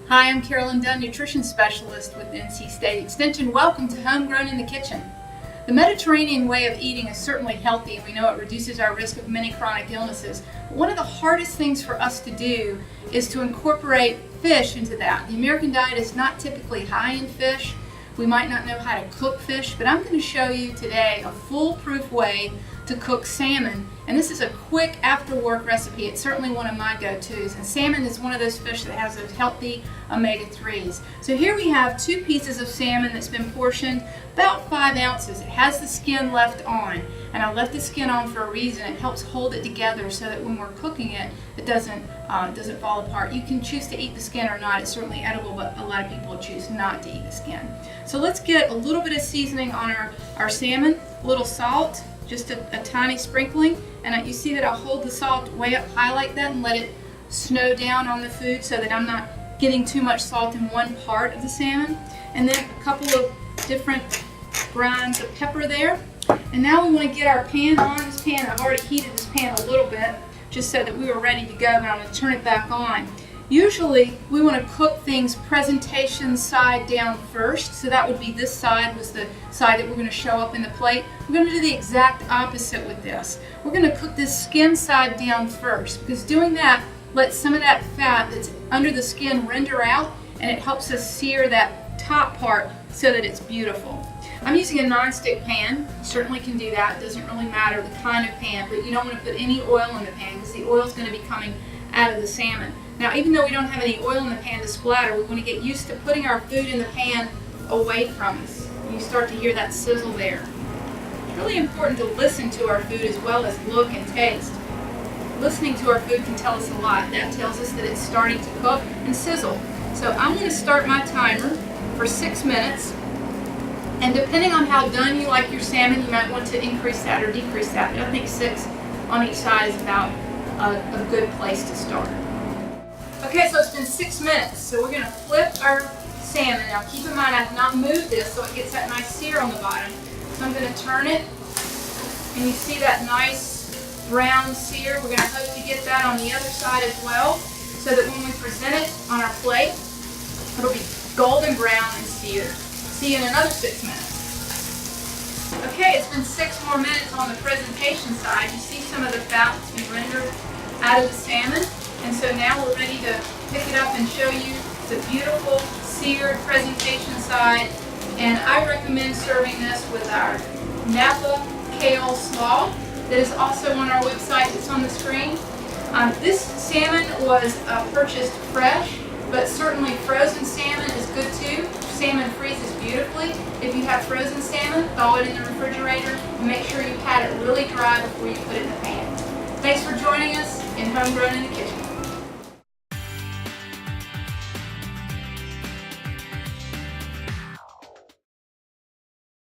Hi, I'm Carolyn, Dunn, Nutrition Specialist with NC State Extension. Welcome to Homegrown in the Kitchen. The Mediterranean way of eating is certainly healthy, and we know it reduces our risk of many chronic illnesses. But one of the hardest things for us to do is to incorporate fish into that. The American diet is not typically high in fish. We might not know how to cook fish, but I'm going to show you today a foolproof way to cook salmon. And this is a quick after-work recipe. It's certainly one of my go-tos. And salmon is one of those fish that has those healthy omega-3s. So here we have 2 pieces of salmon that's been portioned, about 5 ounces. It has the skin left on. And I left the skin on for a reason. It helps hold it together so that when we're cooking it, it doesn't fall apart. You can choose to eat the skin or not. It's certainly edible, but a lot of people choose not to eat the skin. So let's get a little bit of seasoning on our salmon, a little salt, just a tiny sprinkling. And you see that I'll hold the salt way up high like that and let it snow down on the food so that I'm not getting too much salt in one part of the salmon. And then a couple of different grinds of pepper there. And now we want to get our pan on. This pan, I've already heated this pan a little bit just so that we were ready to go, but I'm going to turn it back on. Usually we want to cook things presentation side down first, so that would be this side was the side that we're going to show up in the plate. We're going to do the exact opposite with this. We're going to cook this skin side down first, because doing that lets some of that fat that's under the skin render out, and it helps us sear that top part so that it's beautiful. I'm using a non-stick pan. You certainly can do that. It doesn't really matter the kind of pan, but you don't want to put any oil in the pan because the oil is going to be coming out of the salmon. Now, even though we don't have any oil in the pan to splatter, we want to get used to putting our food in the pan away from us. You start to hear that sizzle there. It's really important to listen to our food as well as look and taste. Listening to our food can tell us a lot. That tells us that it's starting to cook and sizzle. So I'm going to start my timer for 6 minutes. And depending on how done you like your salmon, you might want to increase that or decrease that. But I think 6 on each side is about a good place to start. Okay, so it's been 6 minutes. So we're going to flip our salmon. Now keep in mind I've not moved this so it gets that nice sear on the bottom. So I'm going to turn it, and you see that nice brown sear. We're going to hope to get that on the other side as well, so that when we present it on our plate, it'll be golden brown and seared. See you in another 6 minutes. Okay, it's been 6 more minutes on the presentation side. You see some of the fat that's been rendered out of the salmon. And so now we're ready to pick it up and show you the beautiful seared presentation side. And I recommend serving this with our Napa kale slaw that is also on our website that's on the screen. This salmon was purchased fresh, but certainly frozen salmon is good too. Salmon freezes beautifully. If you have frozen salmon, thaw it in the refrigerator and make sure you pat it really dry before you put it in the pan. Thanks for joining us in Homegrown in the Kitchen.